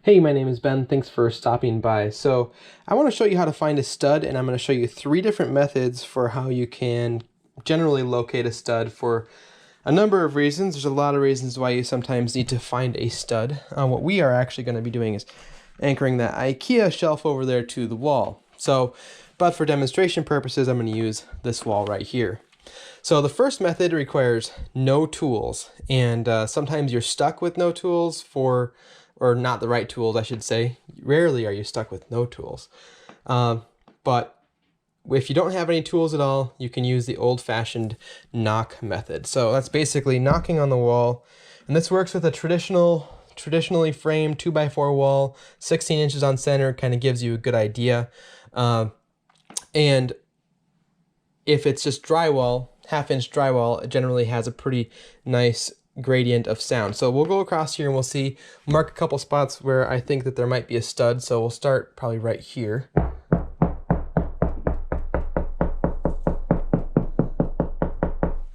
Hey, my name is Ben. Thanks for stopping by. So I want to show you how to find a stud, and I'm going to show you 3 different methods for how you can generally locate a stud for a number of reasons. There's a lot of reasons why you sometimes need to find a stud. What we are actually going to be doing is anchoring that IKEA shelf over there to the wall. But for demonstration purposes, I'm going to use this wall right here. So the first method requires no tools, and sometimes you're stuck with no tools or not the right tools, I should say. Rarely are you stuck with no tools. But if you don't have any tools at all, you can use the old-fashioned knock method. So that's basically knocking on the wall, and this works with a traditionally framed 2x4 wall, 16 inches on center, kind of gives you a good idea. And if it's just drywall, half-inch drywall, it generally has a pretty nice gradient of sound. So we'll go across here and we'll mark a couple spots where I think that there might be a stud. So we'll start probably right here. All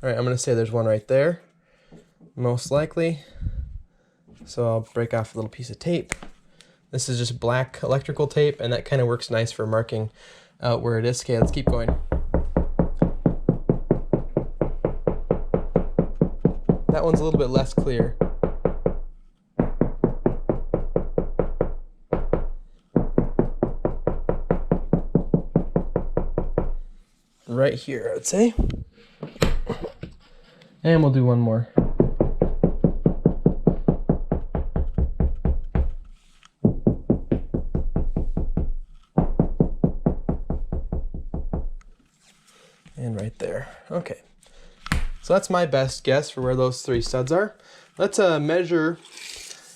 right, I'm gonna say there's one right there, most likely. So I'll break off a little piece of tape. This is just black electrical tape, and that kind of works nice for marking out where it is. Okay, let's keep going. That one's a little bit less clear. Right here, I would say. And we'll do one more. And right there. Okay. So that's my best guess for where those 3 studs are. Let's measure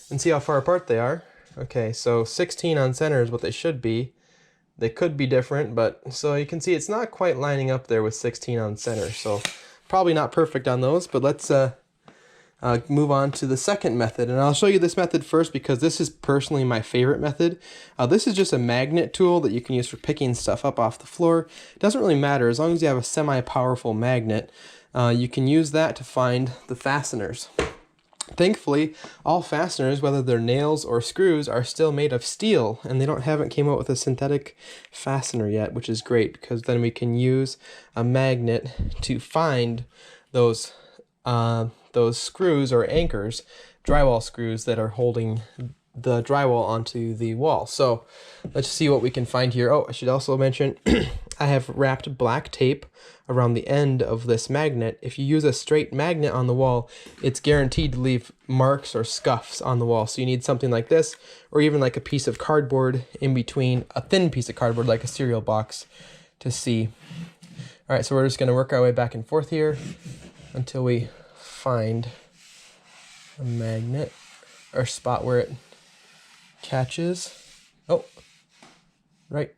and see how far apart they are. Okay, so 16 on center is what they should be. They could be different, but so you can see it's not quite lining up there with 16 on center. So probably not perfect on those, but let's move on to the second method. And I'll show you this method first because this is personally my favorite method. This is just a magnet tool that you can use for picking stuff up off the floor. It doesn't really matter as long as you have a semi-powerful magnet. You can use that to find the fasteners. Thankfully, all fasteners, whether they're nails or screws, are still made of steel, and they haven't came out with a synthetic fastener yet, which is great because then we can use a magnet to find those screws or anchors, drywall screws that are holding the drywall onto the wall. So let's see what we can find here. Oh, I should also mention I have wrapped black tape around the end of this magnet. If you use a straight magnet on the wall, it's guaranteed to leave marks or scuffs on the wall. So you need something like this, or even like a piece of cardboard in between, a thin piece of cardboard like a cereal box, to see. All right, so we're just gonna work our way back and forth here until we find a magnet or spot where it catches. Oh, right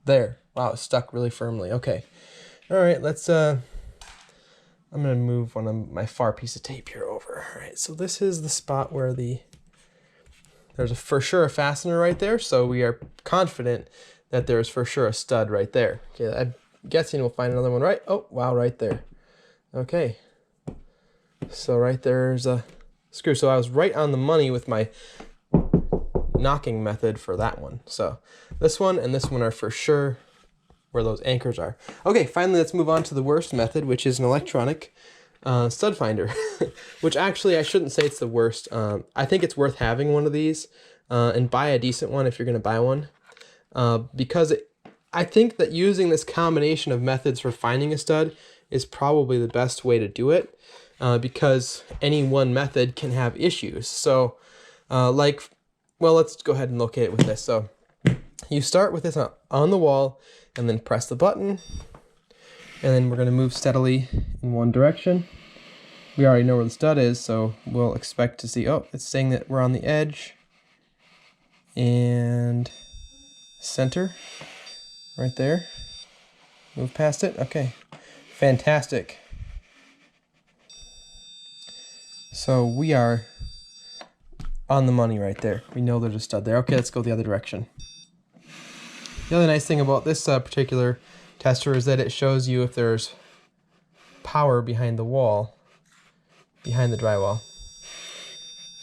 there. Wow, it's stuck really firmly. Okay. All right, let's I'm gonna move one of my far piece of tape here over. All right, so this is the spot where there's for sure a fastener right there, so we are confident that there's for sure a stud right there. Okay, I'm guessing we'll find another one right. Oh, wow, right there. Okay. So right there's a screw. So I was right on the money with my knocking method for that one. So this one and this one are for sure where those anchors are. Okay, finally let's move on to the worst method, which is an electronic stud finder. Which actually I shouldn't say it's the worst. I think it's worth having one of these and buy a decent one if you're going to buy one, because I think that using this combination of methods for finding a stud is probably the best way to do it, because any one method can have issues. So well, let's go ahead and locate it with this. So you start with this on the wall and then press the button, and then we're going to move steadily in one direction. We already know where the stud is, so we'll expect to see, oh, it's saying that we're on the edge and center right there. Move past it. Okay, fantastic. So we are on the money right there. We know there's a stud there. Okay, let's go the other direction. The other nice thing about this particular tester is that it shows you if there's power behind the wall, behind the drywall.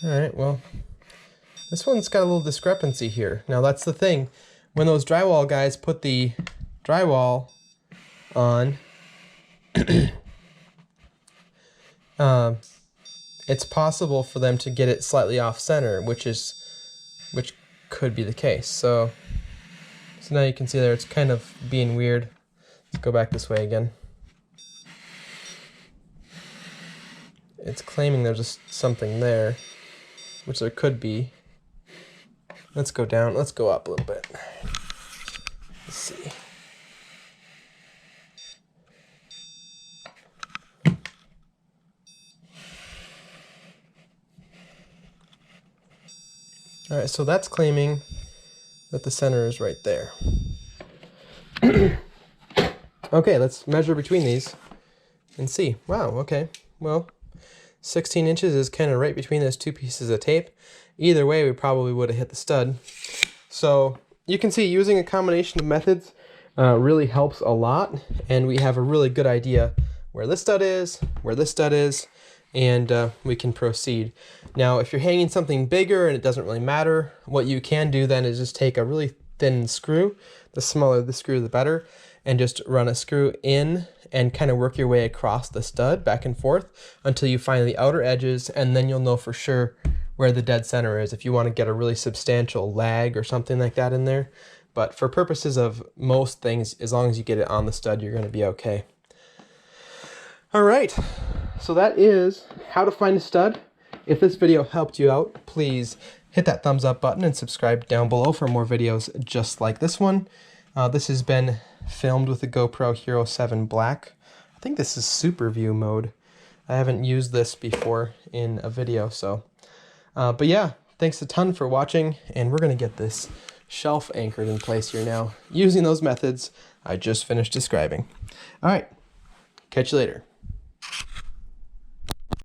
All right, well, This one's got a little discrepancy here. Now that's the thing. When those drywall guys put the drywall on, it's possible for them to get it slightly off center, which could be the case. So now you can see there it's kind of being weird. Let's go back this way again. It's claiming there's just something there, which there could be. Let's go down, let's go up a little bit. Let's see. All right, so that's claiming that the center is right there. Okay, let's measure between these and see. Wow, okay, well, 16 inches is kind of right between those two pieces of tape. Either way, we probably would have hit the stud. So you can see using a combination of methods really helps a lot, and we have a really good idea where this stud is, where this stud is, and we can proceed. Now, if you're hanging something bigger and it doesn't really matter, what you can do then is just take a really thin screw, the smaller the screw the better, and just run a screw in and kind of work your way across the stud back and forth until you find the outer edges, and then you'll know for sure where the dead center is if you want to get a really substantial lag or something like that in there. But for purposes of most things, as long as you get it on the stud, you're going to be okay. All right, so that is how to find a stud. If this video helped you out, please hit that thumbs up button and subscribe down below for more videos just like this one. This has been filmed with the GoPro Hero 7 Black. I think this is super view mode. I haven't used this before in a video, so. But yeah, thanks a ton for watching, and we're gonna get this shelf anchored in place here now, using those methods I just finished describing. All right, catch you later.